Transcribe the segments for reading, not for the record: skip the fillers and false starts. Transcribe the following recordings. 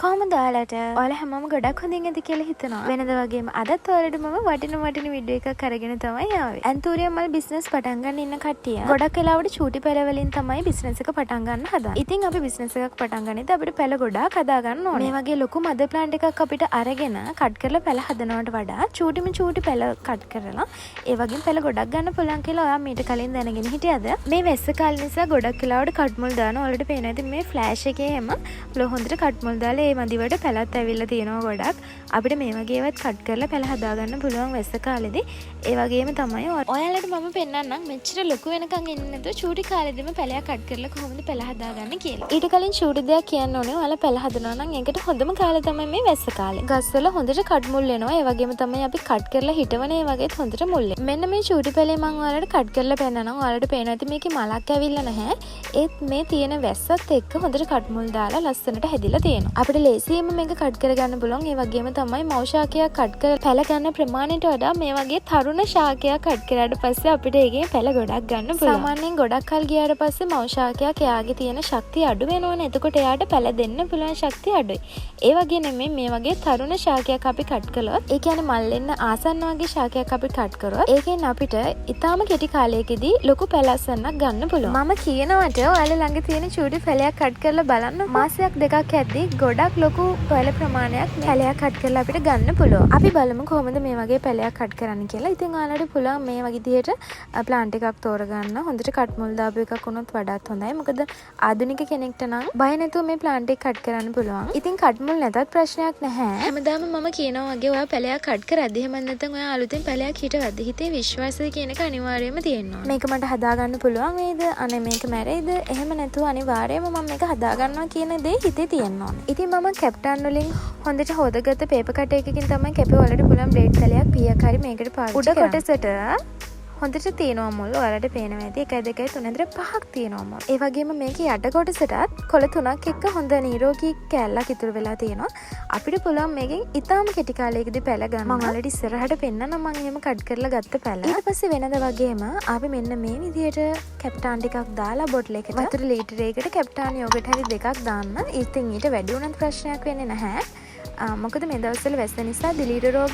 කොහොමද ඔයාලට? ඔයාලා හැමෝම ගොඩක් හොඳින් ඇති කියලා හිතනවා. වෙනද වගේම අදත් ඔයාලට මම වටින වීඩියෝ එකක් අරගෙන තමයි ආවේ. ඇන්තූරියම් මල් බිස්නස් පටන් ගන්න ඉන්න කට්ටිය ගොඩක් වෙලාවට චූටි පැල වලින් තමයි බිස්නස් එක පටන් ගන්න හදන්නේ. ඉතින් අපි බිස්නස් එකක් පටන් ගන්නේදී අපිට පැල ගොඩාක් හදා ගන්න ඕනේ. මේ වගේ ලොකු මද ප්ලාන්ට් එකක් අපිට අරගෙන කට් කරලා පැල හදනවට වඩා චූටි පැල කට් කරලා ඒ වගේම පැල ගොඩක් ගන්න පුළුවන් කියලා ඔයා මීට කලින් දැනගෙන හිටියද? මේ වැස්ස කාලේ නිසා ගොඩක් වෙලාවට කට් මුල් දානවා. ඔයාලට පේනවා ඉතින් මේ ෆ්ලෑෂ් එකේ හැම හොඳට කට් මුල් දාලා ඒ මදිවට පැලත් ඇවිල්ලා තියෙනවා ගොඩක්. අපිට මේ වගේවත් කට් කරලා පැල හදා ගන්න පුළුවන් වැස්ස කාලෙදී. ඒ වගේම තමයි ඔයාලට මම පෙන්නන්නම් මෙච්චර ලොකු වෙනකන් ඉන්නේ නැතුව චූටි කාලෙදිම පැලයක් කට් කරලා කොහොමද පැල හදාගන්නේ කියලා. ඊට කලින් චූටි දෙයක් කියන්න ඕනේ. ඔයාලා පැල හදනවා නම් ඒකට හොඳම කාලය තමයි මේ වැස්ස කාලේ. ගස්වල හොඳට කට් මුල් වෙනවා. ඒ වගේම තමයි අපි කට් කරලා හිටවන ඒ වගේත් හොඳට මුල් වෙනවා. මෙන්න මේ චූටි පැලේ මම ඔයාලට කට් කරලා පෙන්නනවා. ඔයාලට පේනවා ඇති මේකේ මලක් ඇවිල්ලා නැහැ. ඒත් මේ තියෙන වැස්සත් එක්ක හොඳට කට් මුල් දාලා ලස්සනට හැදිලා තියෙනවා. අපිට ලේසියෙන්ම මේක කට් කරගන්න පුළුවන්. ඒ වගේම තමයි මව් ශාකයක් කට් කරලා පැල ගන්න ප්‍රමාණයට වඩා මේ වගේ තරුණ ශාකයක් කට් කරාට පස්සේ අපිට ඒකෙන් පැල ගොඩක් ගන්න පුළුවන්. සාමාන්‍යයෙන් ගොඩක් කල් ගියාට පස්සේ මව් ශාකයක් එයාගේ තියෙන ශක්තිය අඩු වෙනවනේ. එතකොට එයාට පැල දෙන්න පුළුවන් ශක්තිය අඩුයි. ඒ වගේ නෙමෙයි මේ වගේ තරුණ ශාකයක් අපි කට් කළොත්, ඒ කියන්නේ මල් එන්න ආසන්න වගේ ශාකයක් අපි කට් කරොත්, ඒකෙන් අපිට ඊටාම කෙටි කාලයකදී ලොකු පැලස්සන්නක් ගන්න පුළුවන්. මම කියනවට ඔයාලා ළඟ තියෙන චූටි පැලයක් කට් කරලා බලන්න. මාසයක් දෙකක් ඇද්දි ගොඩක් ලොකු පැල ප්‍රමාණයක් පැලයක් කට් කරලා අපිට ගන්න පුළුවන්. අපි බලමු කොහොමද මේ වගේ පැලයක් කට් කරන්න කියලා. ඉතින් ඔයාලට පුළුවන් මේ වගේ විදිහට ප්ලාන්ට් එකක් තෝරගන්න. හොඳට කට් මුල් දාපු එකක් වුණොත් වඩාත් හොඳයි. මොකද ආධුනික කෙනෙක්ට නම් බය නැතුව මේ ප්ලාන්ට් එක කට් කරන්න පුළුවන්. ඉතින් කට් මුල් නැතත් ප්‍රශ්නයක් නැහැ. හැමදාම මම කියනවා වගේ ඔයා පැලයක් කට් කරද්දි එහෙම නැත්නම් ඔයා අලුතෙන් පැලයක් හිටවද්දි හිතේ විශ්වාසය කියන එක අනිවාර්යයෙන්ම තියෙනවා. මේක මට හදාගන්න පුළුවන් වේද? අනේ මේක මැරෙයිද? එහෙම නැතුව අනිවාර්යයෙන්ම මම මේක හදාගන්නවා කියන දේ හිතේ තියෙන්න ඕනේ. ඉතින් මම කැප්ටන් වලින් හොඳට හොදගත්ත පේපර් කටර් එකකින් තමයි කැපේ වලට පුළුවන් බ්ලේඩ් කලයක් පීයක් හරි මේකට පාවිච්චි කරන්න. උඩ කොටසට හොඳට තියෙනවා මුල්. ඔයාලට පේනවා ඇති 1 2 3 4 5ක් තියෙනවා මුල්. ඒ වගේම මේකේ යට කොටසටත් කොළ 3ක් එක්ක හොඳ නිරෝගී කෑල්ලක් ඉතුරු වෙලා තියෙනවා. අපිට පුළුවන් මේකෙන් ඊටාම කෙටි කාලයකදී පැල ගන්න. මම ඔයාලට ඉස්සරහට පෙන්නනම් මම එහෙම කට් කරලා ගත්ත පැල. ඊට පස්සේ වෙනද වගේම අපි මෙන්න මේ විදිහට කැප්ටන් ටිකක් දාලා බොටල් එකට වතුර ලීටරයකට කැප්ටන් යෝගට් හරි දෙකක් දාන්න. ඉතින් ඊට වැඩි වුණත් ප්‍රශ්නයක් වෙන්නේ නැහැ. මොකද මේ දවස්වල වැස්ස නිසා දිලීර රෝග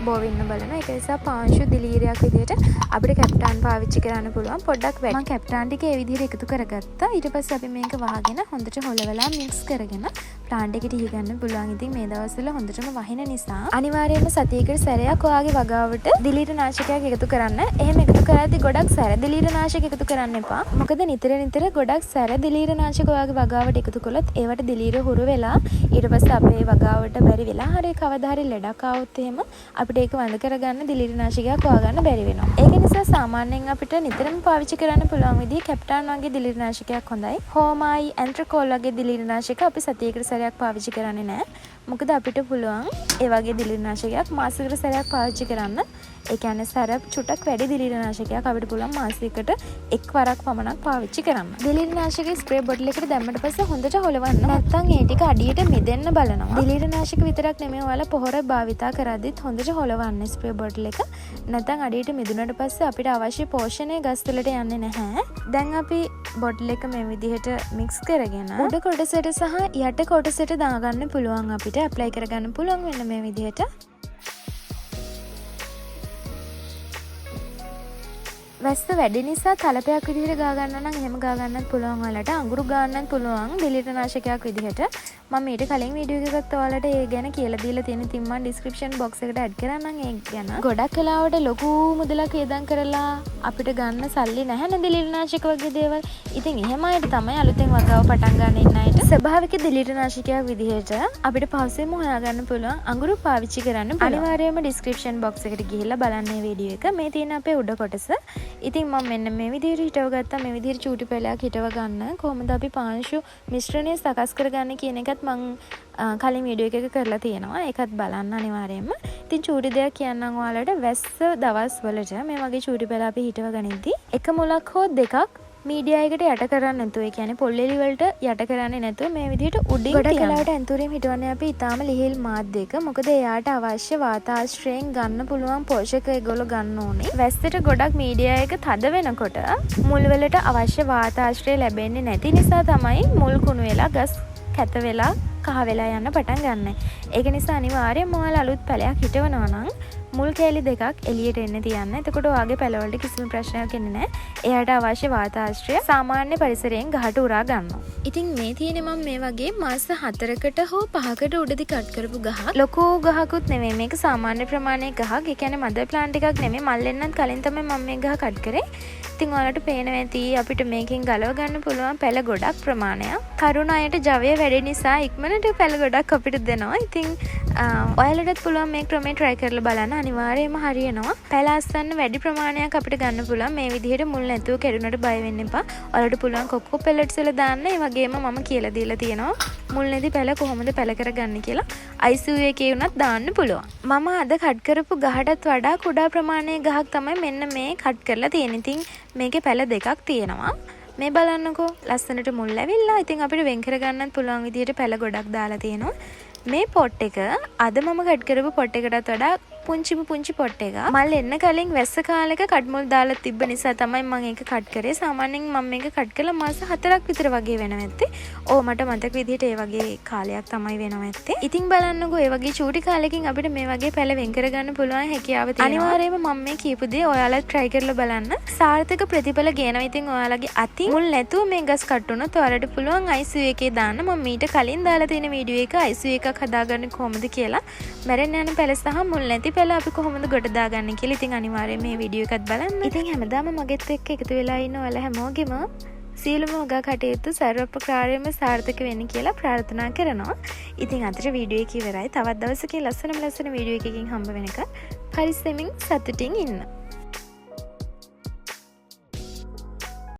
බෝ වෙන්න බලනවා. ඒක නිසා පාංශු දිලීරයක් විදිහට අපිට කැප්ටන් පාවිච්චි කරන්න පුළුවන්. පොඩ්ඩක් වැඩි. මම කැප්ටන් ටික ඒ විදිහට එකතු කරගත්තා. ඊට පස්සේ අපි මේක වහගෙන හොඳට හොලවලා මික්ස් කරගෙන ප්ලාන්ට් එකට ඉහි ගන්න පුළුවන්. ඉතින් මේ දවස්වල හොඳටම වහින නිසා අනිවාර්යයෙන්ම සතියකට සැරයක් ඔයාගේ වගාවට දිලීර නාශකයක් එකතු කරන්න. එහෙම එකතු කරද්දී ගොඩක් සැර දිලීර නාශක එකතු කරන්න එපා. මොකද නිතර ගොඩක් සැර දිලීර නාශක ඔයාගේ වගාවට එකතු කළොත් ඒවට දිලීර හුරු වෙලා ඊට පස්සේ අපේ වගාවට බැරි වෙලා හරි කවදා හරි ලෙඩක් ආවොත් එහෙම අපිට ඒක වඳ කරගන්න දිලීර නාශකයක් හොයාගන්න බැරි වෙනවා. ඒක නිසා සාමාන්‍යයෙන් අපිට නිතරම පාවිච්චි කරන්න පුළුවන් විදිහ කැප්ටන් වගේ දිලීර නාශකයක් හොඳයි. හෝමයි ඇන්ත්‍රකෝල් වගේ දිලීර නාශක අපි සතියකට සැරයක් පාවිච්චි කරන්නේ නැහැ. මොකද අපිට පුළුවන් ඒ වගේ දිලීර නාශකයක් මාසයකට සැරයක් පාවිච්චි කරන්න. ඒ කියන්නේ සැර චුටක් වැඩි දිලීර නාශකයක් අපිට පුළුවන් මාසයකට එක්වරක් පමණක් පාවිච්චි කරන්න. දිලීර නාශකයේ ස්ප්‍රේ බොටල් එකට දැම්මට පස්සේ හොඳට හොලවන්න. නැත්නම් ඒ ටික අඩියට මිදෙන්න බලනවා. දිලීර නාශක විතරක් නෙමෙයි ඔයාලා පොහොර භාවිතා කරද්දිත් හොඳට හොලවන්න ස්ප්‍රේ බොටල් එක. නැත්නම් අඩියට මිදුණට පස්සේ අපිට අවශ්‍ය පෝෂණය ගස් වලට යන්නේ නැහැ. දැන් අපි බොටල් එක මේ විදිහට මික්ස් කරගෙන උඩ කොටසට සහ යට කොටසට දාගන්න පුළුවන්. අපිට ඇප්ලයි කරගන්න පුළුවන් වෙන මේ විදිහට. වැස්ස වැඩි නිසා තලපයක් විදිහට ගා ගන්න නම් එහෙම ගා ගන්නත් පුළුවන්. ඔයාලට අඟුරු ගන්නත් පුළුවන් දිලීර නාශකයක් විදිහට. මම ඊට කලින් වීඩියෝ එකකට ඔයාලට ඒ ගැන කියලා දීලා තියෙන. ඉතින් මම ඩිස්ක්‍රිප්ෂන් බොක්ස් එකට ඇඩ් කරන්නම් ඒ ගැන. ගොඩක් වෙලාවට ලොකු මුදලක් වේදම් කරලා අපිට ගන්න සල්ලි නැහැ නේ දිලීර නාශක වගේ දේවල්. ඉතින් එහෙම අයට තමයි අලුතෙන් වගාව පටන් ගන්න ඉන්න අයට ස්වභාවික දිලීර නාශකයක් විදිහට අපිට පහසුවෙන්ම හොයාගන්න පුළුවන් අඟුරු පාවිච්චි කරන්න පුළුවන්. අනිවාර්යයෙන්ම ඩිස්ක්‍රිප්ෂන් බොක්ස් එකට ගිහිල්ලා බලන්න මේ වීඩියෝ එක. මේ තියෙන අපේ උඩ කොටස. ඉතින් මම මෙන්න මේ විදිහට හිටව ගත්තා. මේ විදිහට චූටි පැලයක් හිටව ගන්න කොහොමද අපි පාංශු මිශ්‍රණය සකස් කරගන්නේ කියන එකත් මම කලින් වීඩියෝ එකක කරලා තියෙනවා. ඒකත් බලන්න අනිවාර්යයෙන්ම. ඉතින් චූටි දෙයක් කියන්නම් ඔයාලට. වැස්ස දවස් වලට මේ වගේ චූටි පැල අපි හිටව ගනිද්දි එක මුලක් හෝ දෙකක් මීඩියා එකට යට කරන්නේ නැතුව, ඒ කියන්නේ පොල් එලි වලට යට කරන්නේ නැතුව මේ විදිහට උඩින් ගොඩක් වෙලාවට ඇන්තූරියම් හිටවන්නේ අපි ඊටාම ලිහිල් මාධ්‍යයක. මොකද එයාට අවශ්‍ය වාතාශ්‍රයෙන් ගන්න පුළුවන් පෝෂක ඒගොල්ලෝ ගන්න ඕනේ. වැස්සට ගොඩක් මීඩියා එක තද වෙනකොට මුල් වලට අවශ්‍ය වාතාශ්‍රය ලැබෙන්නේ නැති නිසා තමයි මුල් කුණු වෙලා ගස් කැත වෙලා කහ වෙලා යන්න පටන් ගන්න. ඒක නිසා අනිවාර්යයෙන්ම ඔයාලා අලුත් පැලයක් හිටවනවා නම් මුල් කෑලි දෙකක් එළියට එන්න තියන්න. එතකොට ඔයාගේ පැලවලට කිසිම ප්‍රශ්නයක් එන්නේ නැහැ. එයාට අවශ්‍ය වාතාශ්‍රය සාමාන්‍ය පරිසරයෙන් ගහට උරා ගන්නවා. ඉතින් මේ තියෙන්නේ මම මේ වගේ මාස 4කට හෝ 5කට උඩදී කට් කරපු ගහක්. ලොකු ගහකුත් නෙමෙයි. මේක සාමාන්‍ය ප්‍රමාණයේ ගහක්. ඒ කියන්නේ මදර් ප්ලාන්ට් එකක් නෙමෙයි. මල් එන්නත් කලින් තමයි මම මේ ගහ කට් කරේ. ඉතින් ඔයාලට පේනවා ඇති අපිට මේකෙන් ගලව ගන්න පුළුවන් පැල ගොඩක් ප්‍රමාණයක්. තරුණ අයට ජවය වැඩි නිසා ඉක්මනට පැල ගොඩක් අපිට දෙනවා. ඉතින් ඔයාලටත් පුළුවන් මේ ක්‍රමේ try කරලා බලන්න. අනිවාර්යයෙන්ම හරියනවා. පැල අස්සන්න වැඩි ප්‍රමාණයක් අපිට ගන්න පුළුවන්. මේ විදිහට මුල් නැතුව කැඩුනට බය වෙන්න එපා. ඔයාලට පුළුවන් කොක්කෝ පෙලට්ස් වල දාන්න. ඒ වගේම මම කියලා දීලා තියෙනවා මුල් නැති පැල කොහොමද පැල කරගන්නේ කියලා. ICU එකේ උනත් දාන්න පුළුවන්. මම අද කට් කරපු ගහටත් වඩා කුඩා ප්‍රමාණයේ ගහක් තමයි මෙන්න මේ කට් කරලා තියෙන්නේ. ඉතින් මේකේ පැල දෙකක් තියෙනවා. මේ බලන්නකෝ ලස්සනට මුල් ඇවිල්ලා. ඉතින් අපිට වෙන් කරගන්නත් පුළුවන් විදිහට පැල ගොඩක් දාලා තියෙනවා. මේ පොට් එක අද මම කට් කරපු පොට් එකටත් වඩා පුංචි පොට් එක. මල් එන්න කලින් වැස්ස කාලෙක කඩ්මුල් දාලා තිබ්බ නිසා තමයි මම ඒක කට් කරේ. සාමාන්‍යයෙන් මම මේක කට් කළා මාස 4ක් විතර වගේ වෙනවා ඇත්තේ. ඕ මට මතක විදිහට ඒ වගේ කාලයක් තමයි වෙනවා ඇත්තේ. ඉතින් බලන්නකෝ ඒ වගේ චූටි කාලෙකින් අපිට මේ වගේ පැල වෙන් කරගන්න පුළුවන් හැකියාව තියෙනවා. අනිවාර්යයෙන්ම මම මේ කියපු දේ ඔයාලා try කරලා බලන්න. සාර්ථක ප්‍රතිඵල ගේනවා. ඉතින් ඔයාලගේ අතින් මුල් නැතුව මේ ගස් කට් වුණොත් ඔයාලට පුළුවන් ICU එකේ දාන්න. මම මීට කලින් දාලා තියෙන වීඩියෝ එක ICU එකක් හදාගන්නේ කොහොමද කියලා. මැරෙන්න යන පැල සහ මුල් නැති පැල අපි කොහොමද ගොඩ දාගන්නේ කියලා. ඉතින් අනිවාර්යයෙන් මේ වීඩියෝ එකත් බලන්න. ඉතින් හැමදාම මගෙත් එක්ක එකතු වෙලා ඉන්න ඔයාලා හැමෝගෙම සියලුම ඔගා කටයුතු සර්වප්‍රකාරයෙන්ම සාර්ථක වෙන්න කියලා ප්‍රාර්ථනා කරනවා. ඉතින් අදට වීඩියෝ එක ඉවරයි. තවත් දවසකින් ලස්සන වීඩියෝ එකකින් හම්බ වෙනකන් පරිස්සමින් සතුටින් ඉන්න.